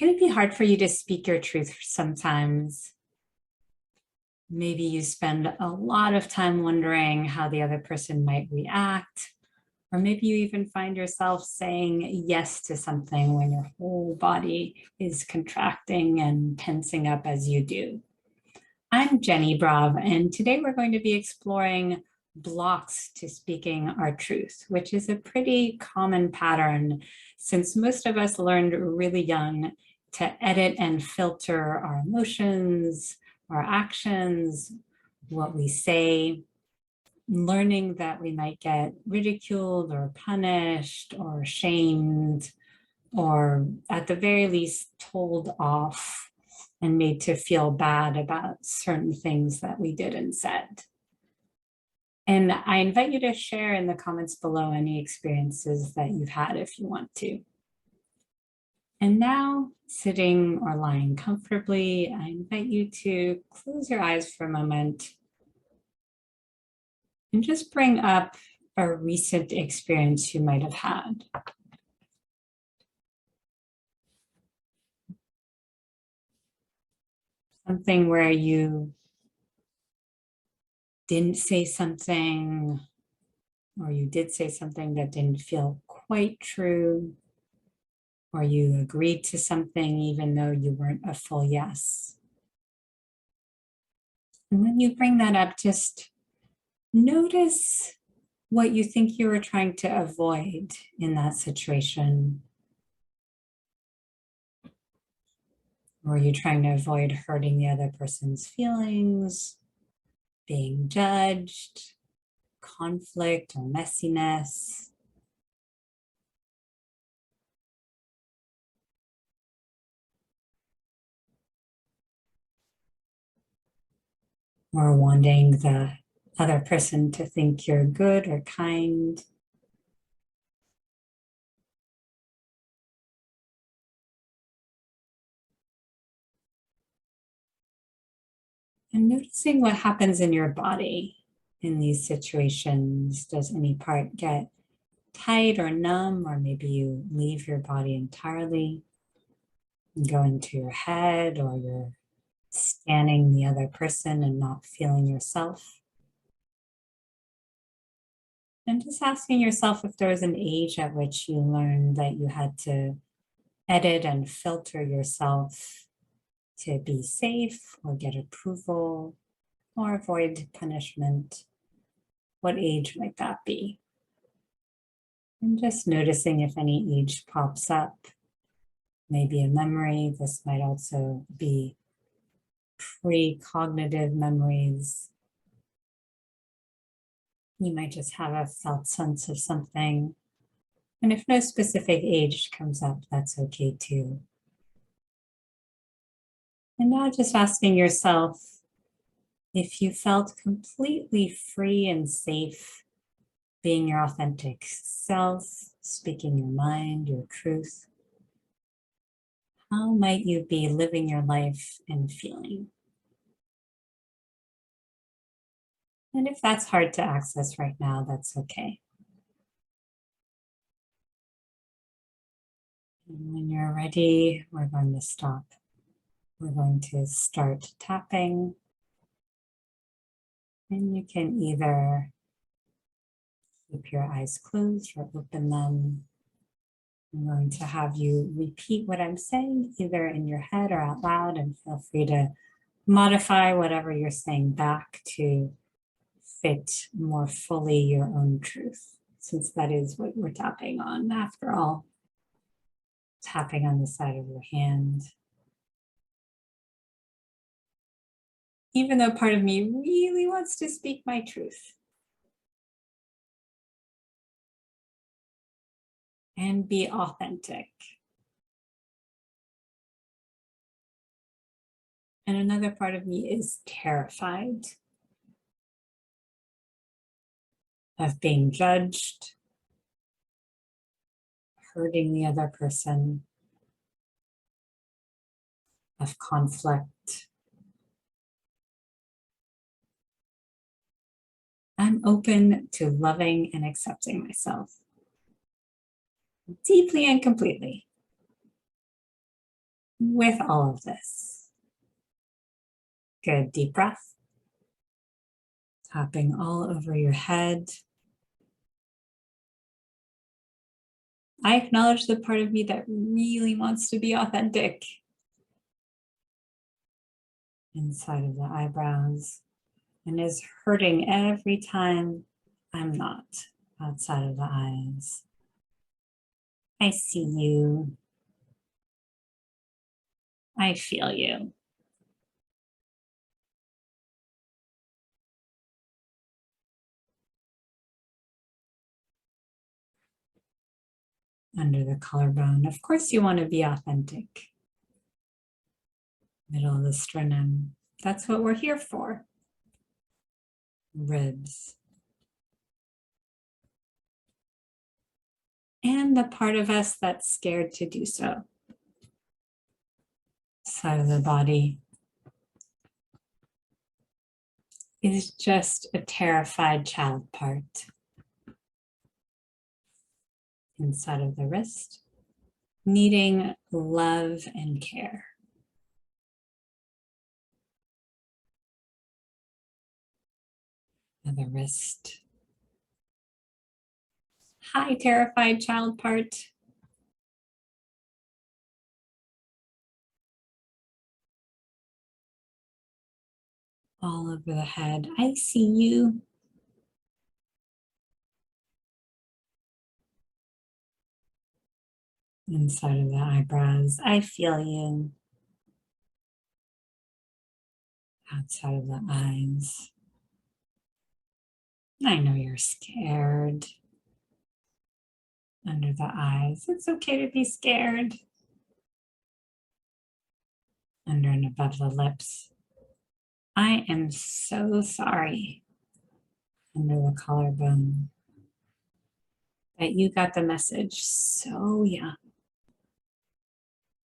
Can it be hard for you to speak your truth sometimes? Maybe you spend a lot of time wondering how the other person might react, or maybe you even find yourself saying yes to something when your whole body is contracting and tensing up as you do. I'm Jenny Brav, and today we're going to be exploring blocks to speaking our truth, which is a pretty common pattern since most of us learned really young to edit and filter our emotions, our actions, what we say, learning that we might get ridiculed or punished or shamed, or at the very least told off and made to feel bad about certain things that we did and said. And I invite you to share in the comments below any experiences that you've had if you want to. And now, sitting or lying comfortably, I invite you to close your eyes for a moment and just bring up a recent experience you might have had. Something where you didn't say something, or you did say something that didn't feel quite true, or you agreed to something even though you weren't a full yes. And when you bring that up, just notice what you think you were trying to avoid in that situation. Were you trying to avoid hurting the other person's feelings, being judged, conflict or messiness? Or wanting the other person to think you're good or kind? And noticing what happens in your body in these situations. Does any part get tight or numb, or maybe you leave your body entirely and go into your head, or you're scanning the other person and not feeling yourself? And just asking yourself if there was an age at which you learned that you had to edit and filter yourself to be safe or get approval or avoid punishment. What age might that be? And just noticing if any age pops up. Maybe a memory. This might also be pre-cognitive memories. You might just have a felt sense of something. And if no specific age comes up, that's okay too. And now just asking yourself if you felt completely free and safe being your authentic self, speaking your mind, your truth, how might you be living your life and feeling? And if that's hard to access right now, that's okay. And when you're ready, we're going to stop. We're going to start tapping. And you can either keep your eyes closed or open them. I'm going to have you repeat what I'm saying, either in your head or out loud, and feel free to modify whatever you're saying back to fit more fully your own truth, since that is what we're tapping on after all. Tapping on the side of your hand. Even though part of me really wants to speak my truth. And be authentic. And another part of me is terrified of being judged, hurting the other person, of conflict. I'm open to loving and accepting myself deeply and completely. with all of this. Good, deep breath. Tapping all over your head. I acknowledge the part of me that really wants to be authentic. Inside of the eyebrows, and is hurting every time I'm not. Outside of the eyes. I see you. I feel you. Under the collarbone. Of course you want to be authentic. Middle of the sternum. That's what we're here for. Ribs. And the part of us that's scared to do so. Side of the body is just a terrified child part. Inside of the wrist, needing love and care. The wrist. Hi, terrified child part. All over the head. I see you. Inside of the eyebrows. I feel you. Outside of the eyes. I know you're scared. Under the eyes. It's okay to be scared. Under and above the lips. I am so sorry. Under the collarbone. That you got the message so young.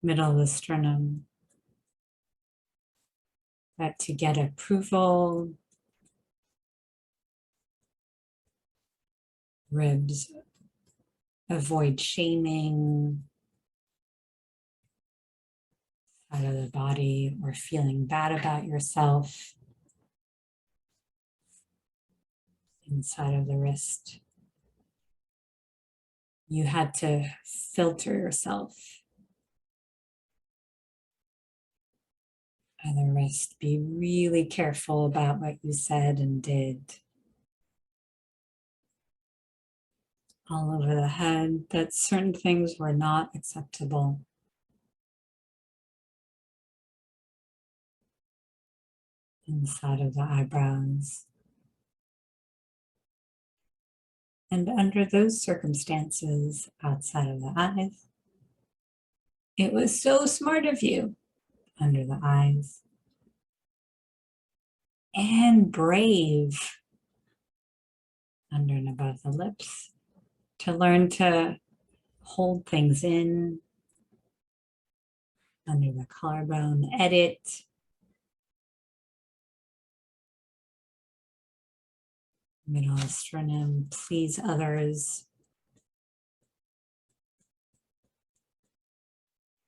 Middle of the sternum. That to get approval, ribs, avoid shaming, out of the body, or feeling bad about yourself, inside of the wrist. You had to filter yourself. Other wrist, be really careful about what you said and did. All over the head, that certain things were not acceptable. Inside of the eyebrows. And under those circumstances, outside of the eyes, it was so smart of you, under the eyes, and brave, under and above the lips, to learn to hold things in, under the collarbone, edit, middle of the sternum, please others,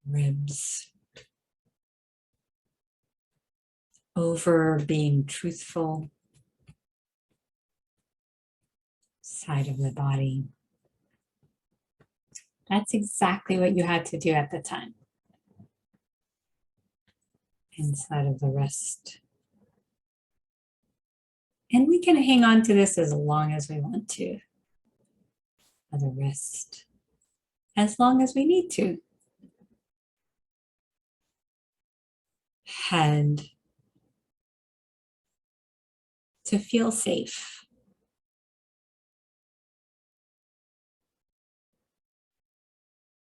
ribs, over being truthful, side of the body. That's exactly what you had to do at the time. Inside of the wrist. And we can hang on to this as long as we want to. Other wrist. As long as we need to. Head. To feel safe.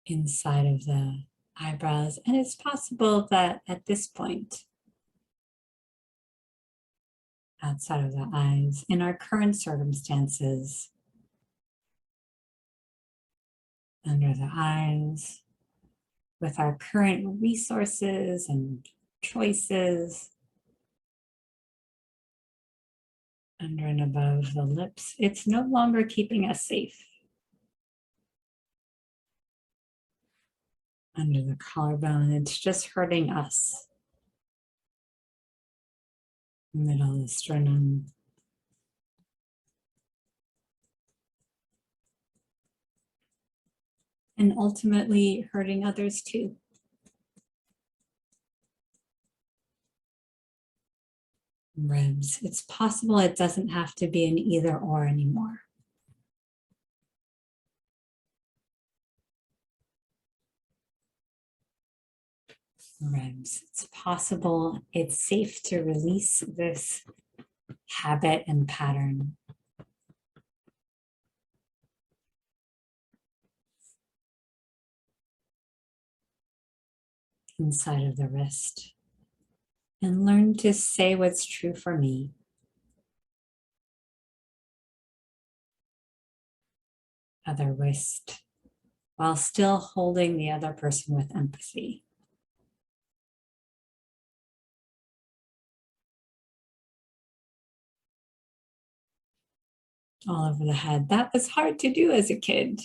Inside of the eyebrows. And it's possible that at this point, outside of the eyes, in our current circumstances, under the eyes, with our current resources and choices, under and above the lips, it's no longer keeping us safe. under the collarbone. It's just hurting us. Middle of the sternum. And ultimately hurting others too. Ribs. It's possible it doesn't have to be an either or anymore. Ribs. It's possible it's safe to release this habit and pattern. Inside of the wrist. And learn to say what's true for me. Other wrist, while still holding the other person with empathy. All over the head. That was hard to do as a kid.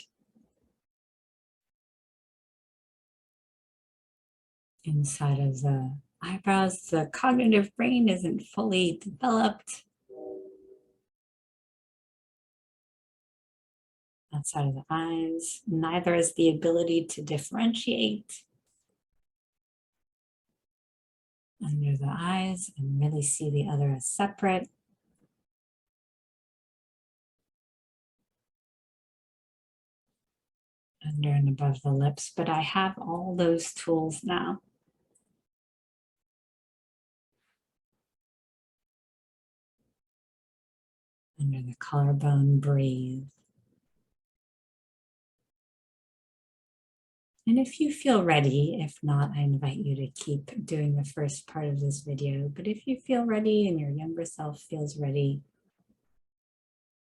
Inside of the eyebrows, the cognitive brain isn't fully developed. Outside of the eyes, neither is the ability to differentiate. Under the eyes and really see the other as separate. Under and above the lips, but I have all those tools now. Under the collarbone, breathe. And if you feel ready, if not, I invite you to keep doing the first part of this video. But if you feel ready and your younger self feels ready,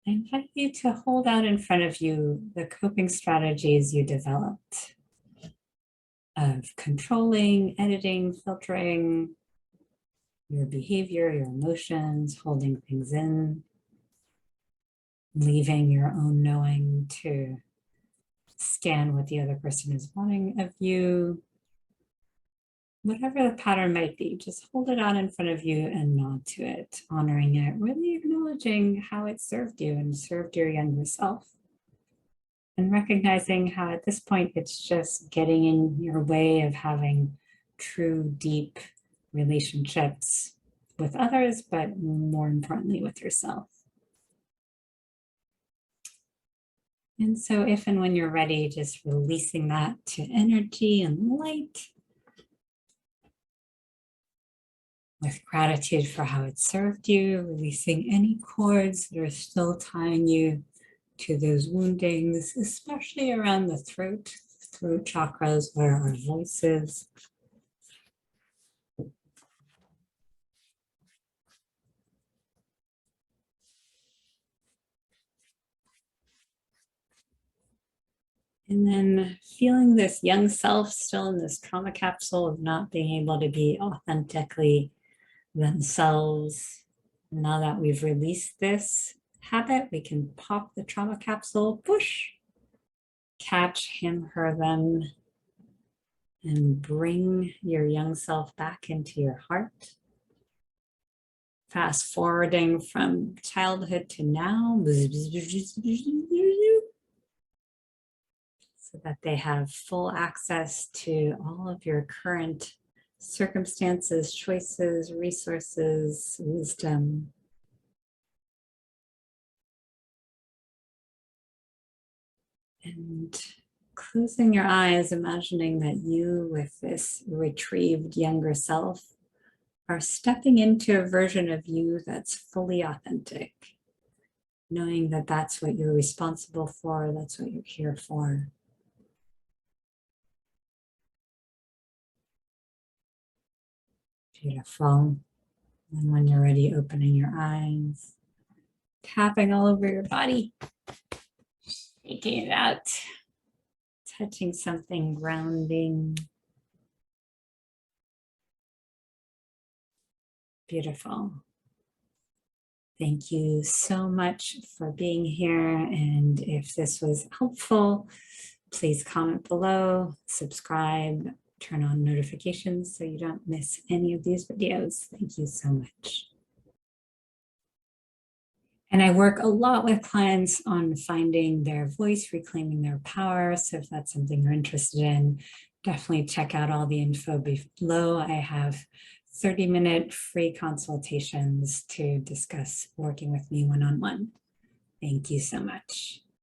I invite you to hold out in front of you the coping strategies you developed of controlling, editing, filtering your behavior, your emotions, holding things in, leaving your own knowing to scan what the other person is wanting of you. Whatever the pattern might be, just hold it out in front of you and nod to it, honoring it, really acknowledging how it served you and served your younger self. And recognizing how at this point, it's just getting in your way of having true, deep relationships with others, but more importantly with yourself. And so if and when you're ready, just releasing that to energy and light with gratitude for how it served you, releasing any cords that are still tying you to those woundings, especially around the throat chakras where our voice is. And then feeling this young self still in this trauma capsule of not being able to be authentically themselves. Now that we've released this habit, we can pop the trauma capsule, push, catch him, her, them, and bring your young self back into your heart. Fast forwarding from childhood to now, so that they have full access to all of your current circumstances, choices, resources, wisdom. And closing your eyes, imagining that you, with this retrieved younger self, are stepping into a version of you that's fully authentic, knowing that that's what you're responsible for, that's what you're here for. Beautiful. And when you're ready, opening your eyes, tapping all over your body, taking it out, touching something grounding. Beautiful. Thank you so much for being here. And if this was helpful, Please comment below, subscribe, turn on notifications so you don't miss any of these videos. Thank you so much. And I work a lot with clients on finding their voice, reclaiming their power. So if that's something you're interested in, definitely check out all the info below. I have 30-minute free consultations to discuss working with me one-on-one. Thank you so much.